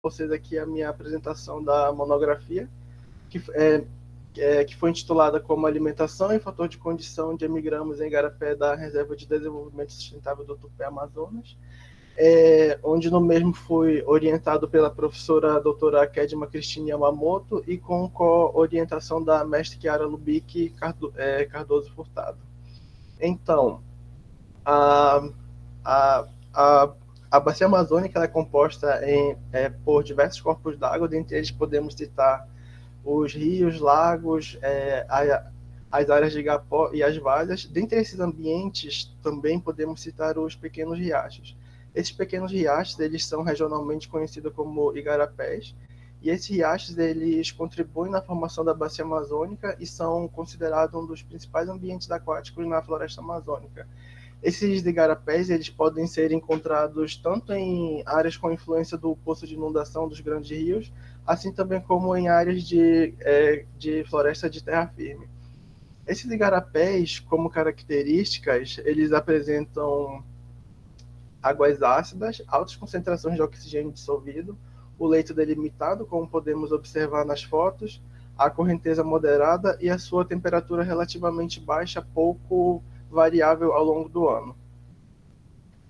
vocês aqui a minha apresentação da monografia, que foi intitulada como Alimentação e Fator de Condição de Emigramos em Igarapé da Reserva de Desenvolvimento Sustentável do Tupé Amazonas, onde no mesmo fui orientado pela professora doutora Kedma Cristine Yamamoto e com co-orientação da mestre Chiara Lubick Cardoso Furtado. Então, a, a, a, a bacia amazônica é composta por diversos corpos d'água, dentre eles podemos citar os rios, lagos, as áreas de igapó e as valhas. Dentre esses ambientes, também podemos citar os pequenos riachos. Esses pequenos riachos, eles são regionalmente conhecidos como igarapés, e esses riachos, eles contribuem na formação da bacia amazônica e são considerados um dos principais ambientes aquáticos na floresta amazônica. Esses igarapés, eles podem ser encontrados tanto em áreas com influência do poço de inundação dos grandes rios, assim também como em áreas de floresta de terra firme. Esses igarapés, como características, eles apresentam águas ácidas, altas concentrações de oxigênio dissolvido, o leito delimitado, como podemos observar nas fotos, a correnteza moderada e a sua temperatura relativamente baixa, pouco variável ao longo do ano.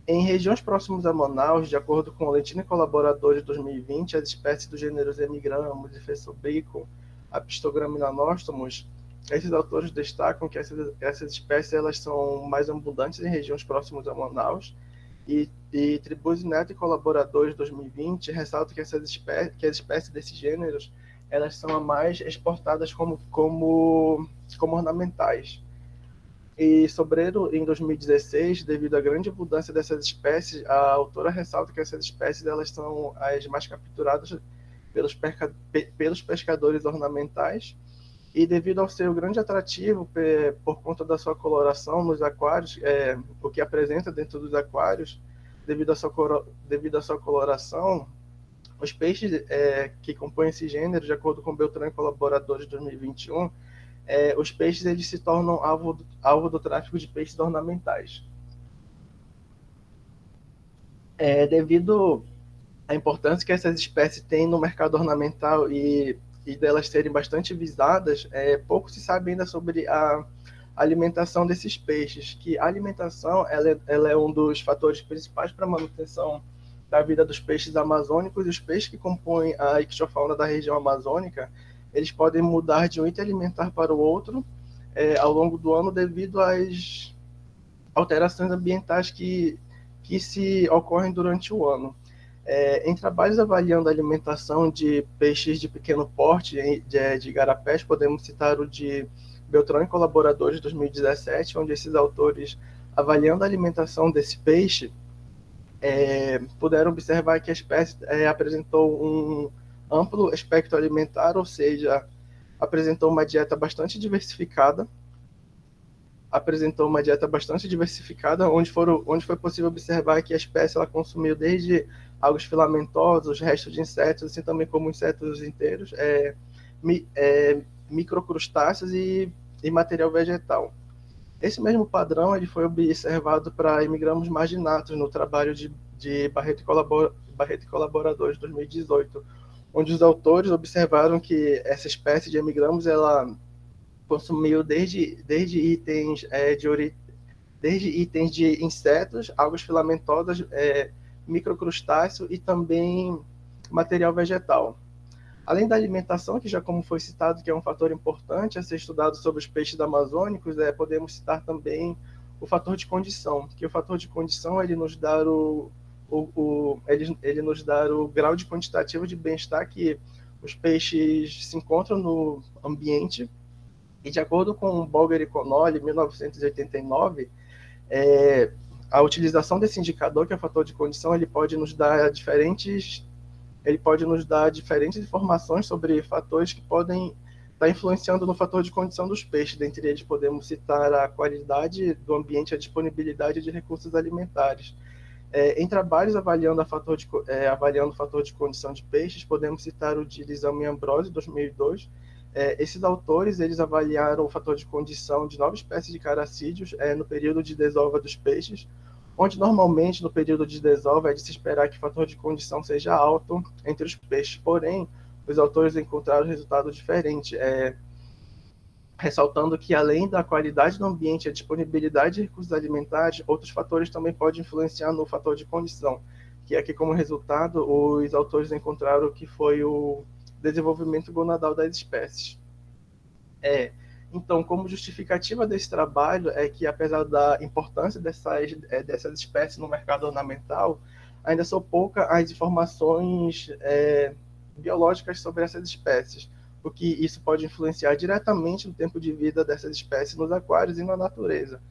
Em regiões próximas a Manaus, de acordo com o Boletim Colaborador de 2020, as espécies dos gêneros Emigramos, Ifesobricum, Apistogramminanostomus, esses autores destacam que essas espécies elas são mais abundantes em regiões próximas a Manaus, e Tribuzzi Neto e Colaboradores de 2020 ressaltam que as espécies desses gêneros elas são as mais exportadas como ornamentais. E Sobreiro, em 2016, devido à grande abundância dessas espécies, a autora ressalta que essas espécies elas são as mais capturadas pelos pescadores ornamentais, e devido ao seu grande atrativo por conta da sua coloração nos aquários, o que apresenta dentro dos aquários, devido à sua coloração, os peixes que compõem esse gênero, de acordo com Beltrán e Colaboradores de 2021, os peixes eles se tornam alvo do tráfico de peixes ornamentais. Devido à importância que essas espécies têm no mercado ornamental e delas serem bastante visadas, pouco se sabe ainda sobre a alimentação desses peixes, que a alimentação ela é um dos fatores principais para a manutenção da vida dos peixes amazônicos, e os peixes que compõem a ictiofauna da região amazônica, eles podem mudar de um item alimentar para o outro ao longo do ano devido às alterações ambientais que se ocorrem durante o ano. Em trabalhos avaliando a alimentação de peixes de pequeno porte, de igarapés, podemos citar o de Beltrán e Colaboradores de 2017, onde esses autores, avaliando a alimentação desse peixe, puderam observar que a espécie apresentou um amplo espectro alimentar, ou seja, apresentou uma dieta bastante diversificada, onde foi possível observar que a espécie ela consumiu desde algas filamentosos, restos de insetos, assim também como insetos inteiros, microcrustáceos e material vegetal. Esse mesmo padrão ele foi observado para Emigramos marginatus no trabalho de Barreto e Colaboradores de 2018, onde os autores observaram que essa espécie de Emigramos ela consumiu desde itens de insetos, algas filamentosas, microcrustáceos e também material vegetal. Além da alimentação, que já como foi citado, que é um fator importante a ser estudado sobre os peixes amazônicos, podemos citar também o fator de condição, que o fator de condição ele nos dá ele nos dá o grau de quantitativo de bem-estar que os peixes se encontram no ambiente. E de acordo com Bolger e Connolly, em 1989, a utilização desse indicador, que é o fator de condição, ele pode nos dar diferentes informações sobre fatores que podem estar influenciando no fator de condição dos peixes. Dentre eles, podemos citar a qualidade do ambiente e a disponibilidade de recursos alimentares. Em trabalhos avaliando o fator de condição de peixes, podemos citar o de Lisão e Ambrosio, 2002. Esses autores eles avaliaram o fator de condição de 9 espécies de caracídeos no período de desova dos peixes, onde normalmente no período de desova é de se esperar que o fator de condição seja alto entre os peixes. Porém, os autores encontraram resultado diferente, ressaltando que além da qualidade do ambiente e a disponibilidade de recursos alimentares, outros fatores também podem influenciar no fator de condição, que é que como resultado os autores encontraram que foi o desenvolvimento gonadal das espécies. Então, como justificativa desse trabalho é que, apesar da importância dessas espécies no mercado ornamental, ainda são poucas as informações biológicas sobre essas espécies, o que isso pode influenciar diretamente no tempo de vida dessas espécies nos aquários e na natureza.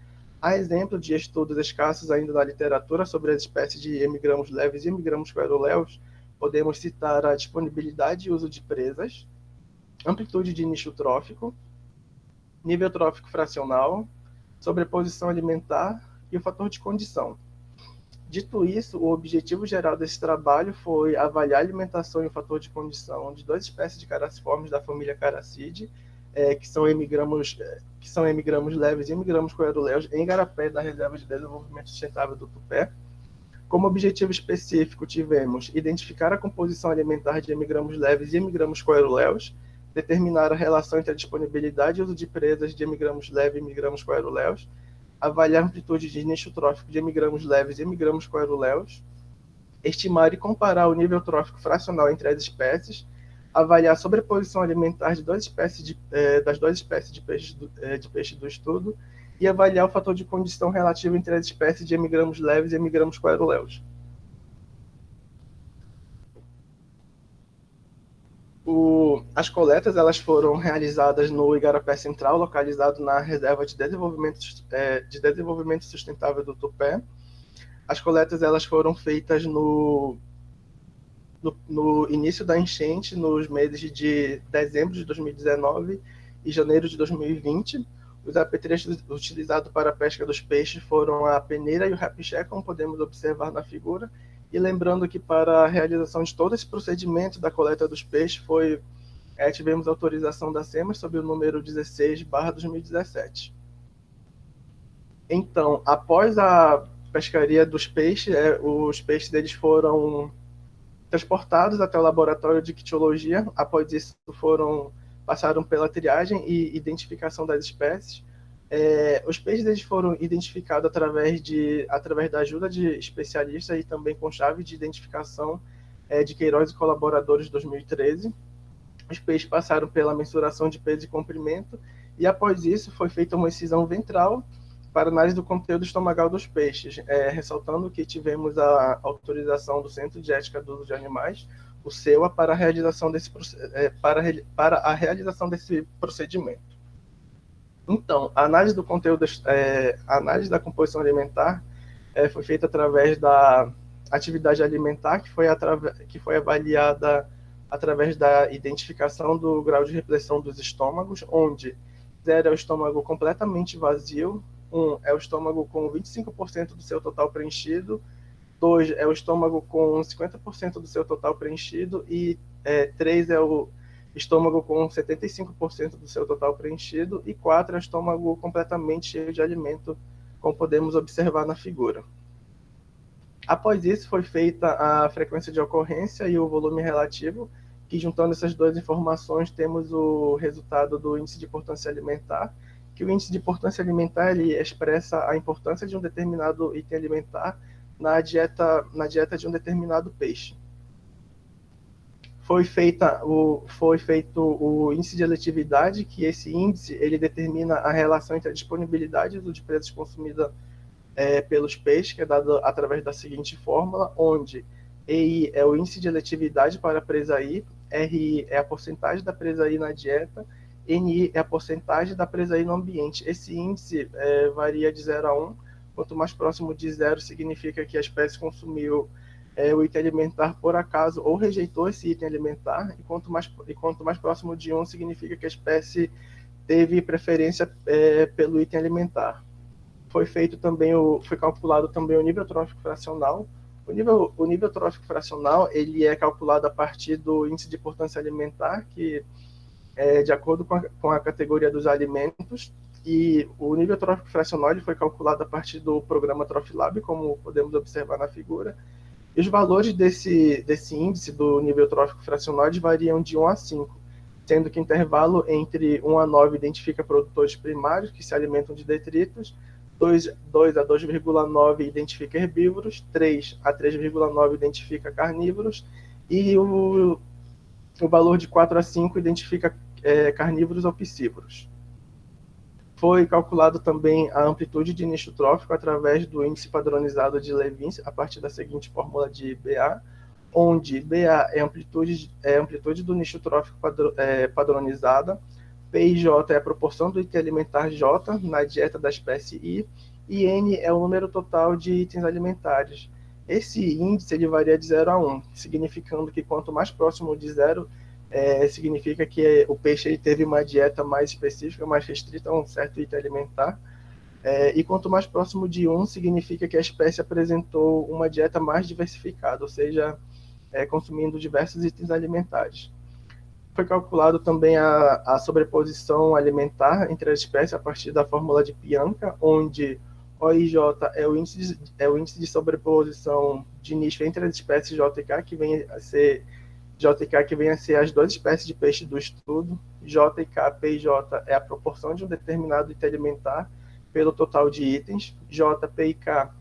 Há exemplo de estudos escassos ainda na literatura sobre as espécies de hemigramos leves e hemigramos coeruleus. Podemos citar a disponibilidade e uso de presas, amplitude de nicho trófico, nível trófico fracional, sobreposição alimentar e o fator de condição. Dito isso, o objetivo geral desse trabalho foi avaliar a alimentação e o fator de condição de duas espécies de caraciformes da família Caracidae, que são hemigramos leves e hemigramos coeruleus em igarapé da Reserva de Desenvolvimento Sustentável do Tupé. Como objetivo específico, tivemos identificar a composição alimentar de hemigramos leves e hemigramos coeruleus, determinar a relação entre a disponibilidade e uso de presas de hemigramos leves e hemigramos coeruleus, avaliar a amplitude de nicho trófico de hemigramos leves e hemigramos coeruleus, estimar e comparar o nível trófico fracional entre as espécies, avaliar a sobreposição alimentar de das duas espécies de peixe do estudo e avaliar o fator de condição relativo entre as espécies de hemigramos leves e hemigramos coeruleus. As coletas elas foram realizadas no Igarapé Central, localizado na Reserva de Desenvolvimento Sustentável do Tupé. As coletas elas foram feitas no início da enchente, nos meses de dezembro de 2019 e janeiro de 2020. Os apetrechos utilizados para a pesca dos peixes foram a peneira e o rapiché, como podemos observar na figura. E lembrando que para a realização de todo esse procedimento da coleta dos peixes tivemos autorização da SEMAS sob o número 16/2017. Então, após a pescaria dos peixes, os peixes deles foram transportados até o laboratório de ictiologia. Após isso, passaram pela triagem e identificação das espécies. Os peixes eles foram identificados através da ajuda de especialistas e também com chave de identificação de Queiroz e colaboradores de 2013. Os peixes passaram pela mensuração de peso e comprimento e após isso foi feita uma incisão ventral para análise do conteúdo estomacal dos peixes, ressaltando que tivemos a autorização do Centro de Ética do Uso de Animais, o CEUA, para a realização desse procedimento. Então, a análise do conteúdo, a análise da composição alimentar foi feita através da atividade alimentar, que foi avaliada através da identificação do grau de repressão dos estômagos, onde 0 é o estômago completamente vazio, 1 é o estômago com 25% do seu total preenchido, 2 é o estômago com 50% do seu total preenchido e 3 é o estômago com 75% do seu total preenchido e 4 é o estômago completamente cheio de alimento, como podemos observar na figura. Após isso, foi feita a frequência de ocorrência e o volume relativo, que juntando essas duas informações, temos o resultado do índice de importância alimentar, que o índice de importância alimentar ele expressa a importância de um determinado item alimentar na dieta de um determinado peixe. Foi feito o índice de eletividade, que esse índice ele determina a relação entre a disponibilidade e o uso de presas consumida pelos peixes, que é dado através da seguinte fórmula, onde EI é o índice de eletividade para a presa I, RI é a porcentagem da presa I na dieta, NI é a porcentagem da presa I no ambiente. Esse índice varia de 0 a 1, quanto mais próximo de 0 significa que a espécie consumiu o item alimentar por acaso ou rejeitou esse item alimentar, e quanto mais próximo de 1 significa que a espécie teve preferência pelo item alimentar. Foi calculado também o nível trófico fracional. O nível trófico fracional ele é calculado a partir do índice de importância alimentar, que de acordo com a categoria dos alimentos, e o nível trófico fracional foi calculado a partir do programa TrophLab, como podemos observar na figura. E os valores desse índice do nível trófico fracional variam de 1 a 5, sendo que o intervalo entre 1 a 9 identifica produtores primários que se alimentam de detritos, 2 a 2,9 identifica herbívoros, 3 a 3,9 identifica carnívoros, e o valor de 4 a 5 identifica carnívoros ou piscívoros. Foi calculado também a amplitude de nicho trófico através do índice padronizado de Levin, a partir da seguinte fórmula de BA, onde BA é a amplitude do nicho trófico padronizada, P e J é a proporção do item alimentar J na dieta da espécie I, e N é o número total de itens alimentares. Esse índice ele varia de 0 a 1, significando que quanto mais próximo de 0, significa que o peixe ele teve uma dieta mais específica, mais restrita a um certo item alimentar, e quanto mais próximo de 1, significa que a espécie apresentou uma dieta mais diversificada, ou seja, consumindo diversos itens alimentares. Foi calculado também a sobreposição alimentar entre as espécies a partir da fórmula de Pianka, onde OIJ é o índice de sobreposição de nicho entre as espécies J e K, que vem a ser as duas espécies de peixe do estudo. J e K, P e J é a proporção de um determinado item alimentar pelo total de itens. J, P e K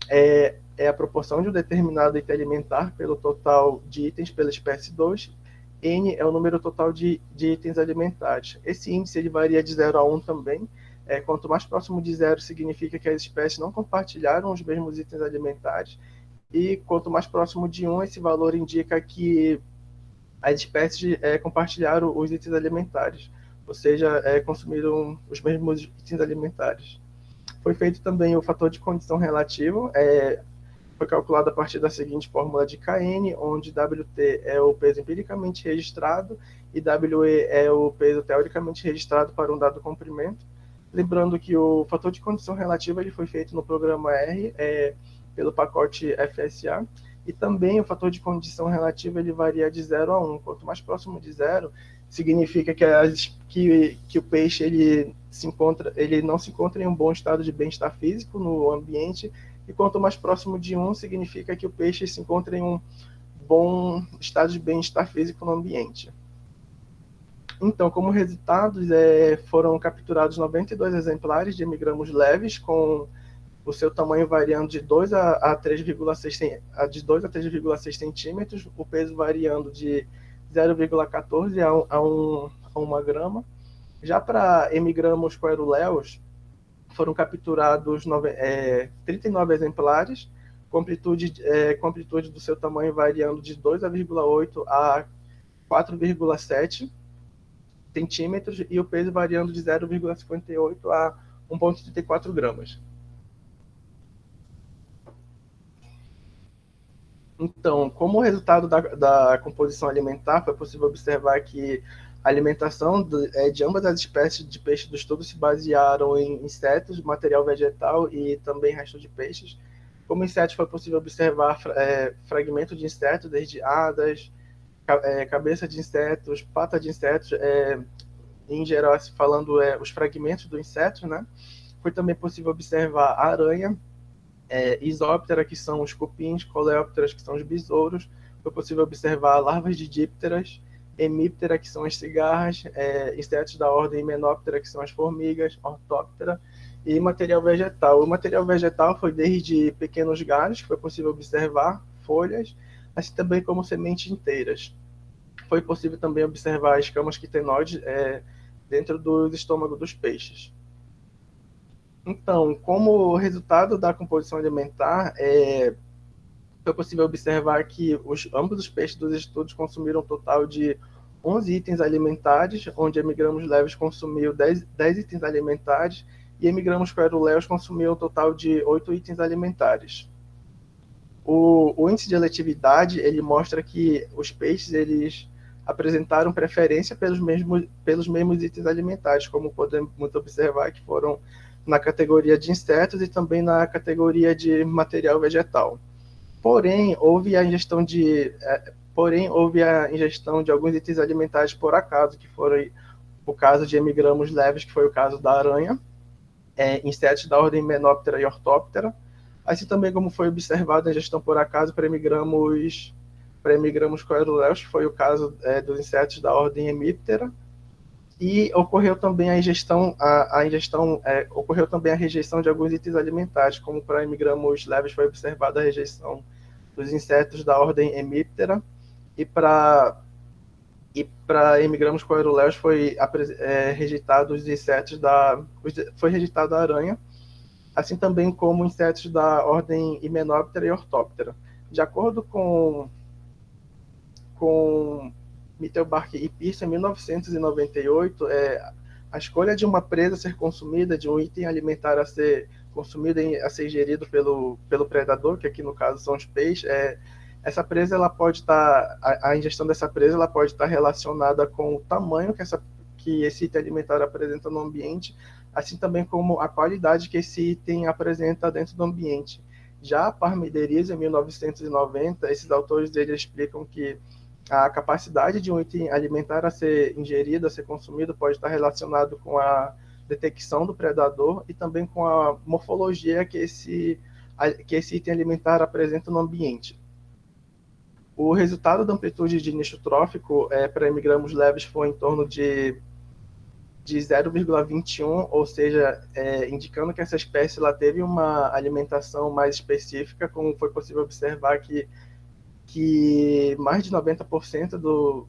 é a proporção de um determinado item alimentar pelo total de itens pela espécie 2. N é o número total de itens alimentares. Esse índice ele varia de 0 a 1 também. Quanto mais próximo de 0, significa que as espécies não compartilharam os mesmos itens alimentares. E quanto mais próximo de 1, esse valor indica que as espécies compartilharam os itens alimentares, ou seja, consumiram os mesmos itens alimentares. Foi feito também o fator de condição relativo, foi calculado a partir da seguinte fórmula de Kn, onde WT é o peso empiricamente registrado e WE é o peso teoricamente registrado para um dado comprimento. Lembrando que o fator de condição relativa ele foi feito no programa R, pelo pacote FSA, e também o fator de condição relativa ele varia de 0 a 1. Quanto mais próximo de 0, significa que o peixe ele não se encontra em um bom estado de bem-estar físico no ambiente, e quanto mais próximo de 1, significa que o peixe se encontra em um bom estado de bem-estar físico no ambiente. Então, como resultados, foram capturados 92 exemplares de hemigramos leves, com o seu tamanho variando de 2 a 3,6 centímetros, o peso variando de 0,14 a 1 grama. Já para hemigramos coeruleus, foram capturados 39 exemplares, com amplitude do seu tamanho variando de 2,8 a 4,7 centímetros e o peso variando de 0,58 a 1,34 gramas. Então, como resultado da composição alimentar, foi possível observar que a alimentação de ambas as espécies de peixe do estudo se basearam em insetos, material vegetal e também restos de peixes. Como insetos, foi possível observar fragmentos de insetos, desde hadas, cabeça de insetos, pata de insetos, em geral, falando os fragmentos do inseto, né? Foi também possível observar a aranha, isóptera, que são os cupins, coleópteras, que são os besouros. Foi possível observar larvas de dípteras, hemíptera, que são as cigarras, insetos da ordem Hymenoptera, que são as formigas, ortóptera, e material vegetal. O material vegetal foi desde pequenos galhos, que foi possível observar, folhas, assim também como sementes inteiras. Foi possível também observar escamas quitenoides dentro do estômago dos peixes. Então, como resultado da composição alimentar, foi possível observar que ambos os peixes dos estudos consumiram um total de 11 itens alimentares, onde hemigramos leves consumiu 10 itens alimentares e hemigramos coeruleus consumiu um total de 8 itens alimentares. O índice de eletividade ele mostra que os peixes eles apresentaram preferência pelos mesmos itens alimentares, como podemos observar que foram na categoria de insetos e também na categoria de material vegetal. Porém, houve a ingestão de alguns itens alimentares por acaso, que foram o caso de hemigramos leves, que foi o caso da aranha, insetos da ordem Menoptera e Orthoptera, assim também como foi observado em gestão por acaso para hemigramos coeruleus, que foi o caso dos insetos da ordem Hemiptera, e ocorreu também ocorreu também a rejeição de alguns itens alimentares, como para hemigramos leves foi observada a rejeição dos insetos da ordem Hemiptera, e para hemigramos coeruleus foi rejeitado os insetos foi rejeitada a aranha, assim também como insetos da ordem Hymenoptera e Orthoptera. De acordo com Mittelbach e Pearson, em 1998, a escolha de uma presa a ser consumida, de um item alimentar a ser consumido, a ser ingerido pelo predador, que aqui no caso são os peixes, essa presa ela pode estar, a ingestão dessa presa ela pode estar relacionada com o tamanho que esse item alimentar apresenta no ambiente, assim também como a qualidade que esse item apresenta dentro do ambiente. Já a Parmenides, em 1990, esses autores eles explicam que a capacidade de um item alimentar a ser ingerido, a ser consumido, pode estar relacionado com a detecção do predador e também com a morfologia que esse item alimentar apresenta no ambiente. O resultado da amplitude de nicho trófico para hemigramos leves foi em torno de 0,21, ou seja, indicando que essa espécie ela teve uma alimentação mais específica, como foi possível observar que mais de 90%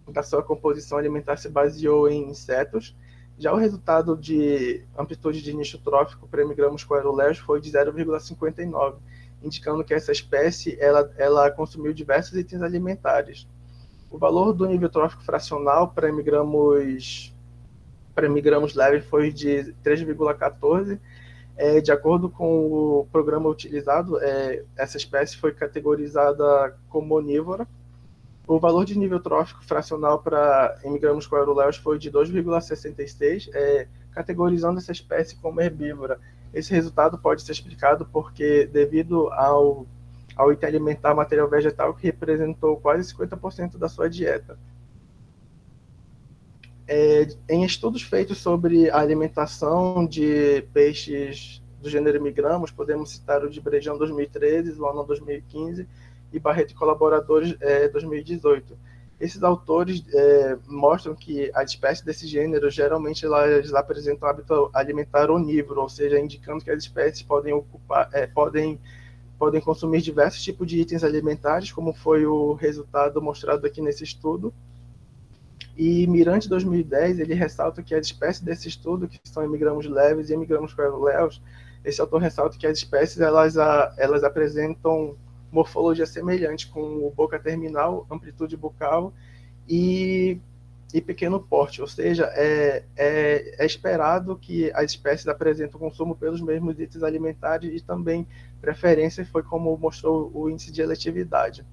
da sua composição alimentar se baseou em insetos. Já o resultado de amplitude de nicho trófico para hemigramos coeruleus foi de 0,59, indicando que essa espécie ela consumiu diversos itens alimentares. O valor do nível trófico fracional para hemigramos leves foi de 3,14. De acordo com o programa utilizado, essa espécie foi categorizada como onívora. O valor de nível trófico fracional para hemigramos coeruleus foi de 2,66, categorizando essa espécie como herbívora. Esse resultado pode ser explicado porque, devido ao item alimentar material vegetal, que representou quase 50% da sua dieta. Em estudos feitos sobre a alimentação de peixes do gênero Hemigramos, podemos citar o de Brejão 2013, Luana 2015 e Barreto e colaboradores 2018. Esses autores mostram que as espécies desse gênero geralmente elas apresentam hábito alimentar onívoro, ou seja, indicando que as espécies podem consumir diversos tipos de itens alimentares, como foi o resultado mostrado aqui nesse estudo. E Mirante 2010, ele ressalta que as espécies desse estudo, que são hemigramos leves e hemigramos coeruleus, esse autor ressalta que as espécies elas apresentam morfologia semelhante, com boca terminal, amplitude bucal e pequeno porte, ou seja, é esperado que as espécies apresentem consumo pelos mesmos itens alimentares e também preferência, foi como mostrou o índice de eletividade.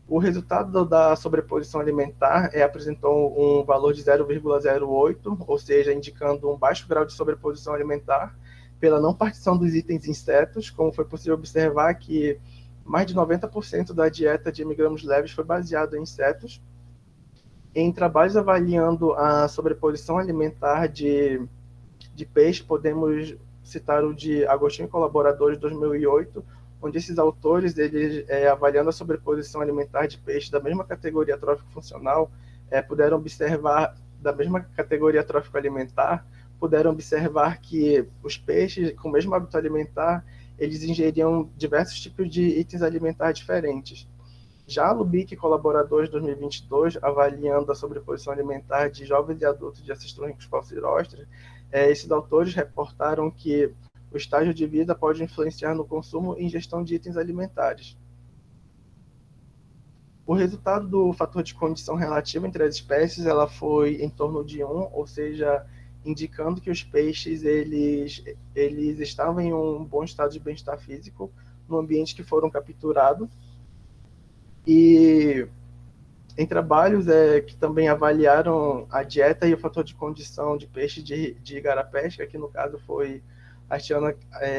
O resultado da sobreposição alimentar apresentou um valor de 0,08, ou seja, indicando um baixo grau de sobreposição alimentar pela não partição dos itens insetos, como foi possível observar que mais de 90% da dieta de hemigramos leves foi baseada em insetos. Em trabalhos avaliando a sobreposição alimentar de peixe, podemos citar o de Agostinho e colaboradores, 2008, onde esses autores, eles, avaliando a sobreposição alimentar de peixes da mesma categoria trófico-funcional, puderam observar, da mesma categoria trófico-alimentar, puderam observar que os peixes, com o mesmo hábito alimentar, eles ingeriam diversos tipos de itens alimentares diferentes. Já Lubick e colaboradores, 2022, avaliando a sobreposição alimentar de jovens e adultos de assistrônicos falcirósteros, esses autores reportaram que o estágio de vida pode influenciar no consumo e ingestão de itens alimentares. O resultado do fator de condição relativa entre as espécies ela foi em torno de 1, ou seja, indicando que os peixes eles estavam em um bom estado de bem-estar físico no ambiente que foram capturados. E em trabalhos que também avaliaram a dieta e o fator de condição de peixe de igarapés, que aqui no caso foi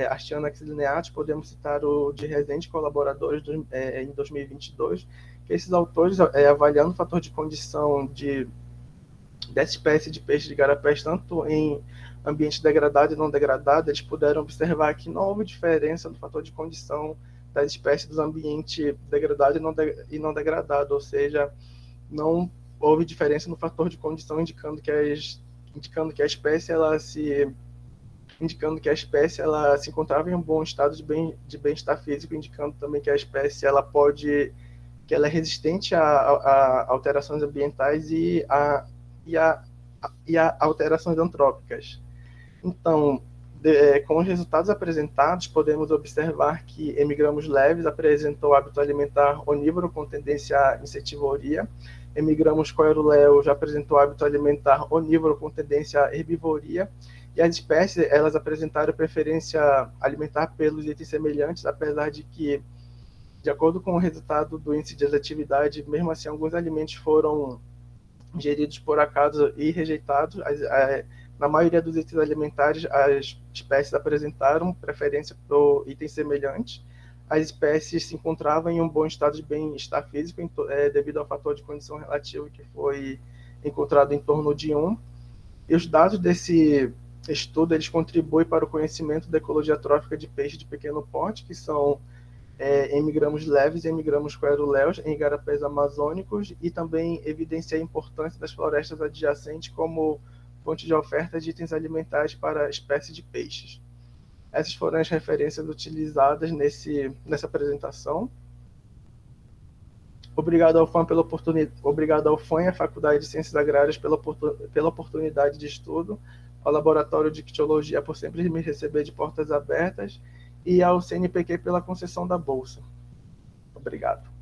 Astyanax lineatus, podemos citar o de Rezende colaboradores em 2022, que esses autores, avaliando o fator de condição de dessa espécie de peixe de igarapés, tanto em ambiente degradado e não degradado, eles puderam observar que não houve diferença no fator de condição das espécies do ambiente degradado e não degradado, ou seja, não houve diferença no fator de condição, indicando que a espécie ela se encontrava em um bom estado de bem-estar físico, indicando também que a espécie que ela é resistente a alterações ambientais e a alterações antrópicas. Então, com os resultados apresentados, podemos observar que hemigramos leves apresentou hábito alimentar onívoro com tendência à insetivoria, hemigramos coeruleus apresentou hábito alimentar onívoro com tendência à herbivoria, e as espécies elas apresentaram preferência alimentar pelos itens semelhantes, apesar de que, de acordo com o resultado do índice de atividade, mesmo assim, alguns alimentos foram ingeridos por acaso e rejeitados. Na maioria dos itens alimentares, as espécies apresentaram preferência por itens semelhantes. As espécies se encontravam em um bom estado de bem-estar físico, devido ao fator de condição relativo que foi encontrado em torno de 1. E os dados desse estudo eles contribuem para o conhecimento da ecologia trófica de peixes de pequeno porte, que são hemigramos leves e hemigramos coeruleus em igarapés amazônicos, e também evidencia a importância das florestas adjacentes como fonte de oferta de itens alimentares para espécies de peixes. Essas foram as referências utilizadas nessa apresentação. Obrigado ao FAM obrigado ao FAM e à Faculdade de Ciências Agrárias pela oportunidade de estudo, ao Laboratório de Ictiologia por sempre me receber de portas abertas, e ao CNPq pela concessão da bolsa. Obrigado.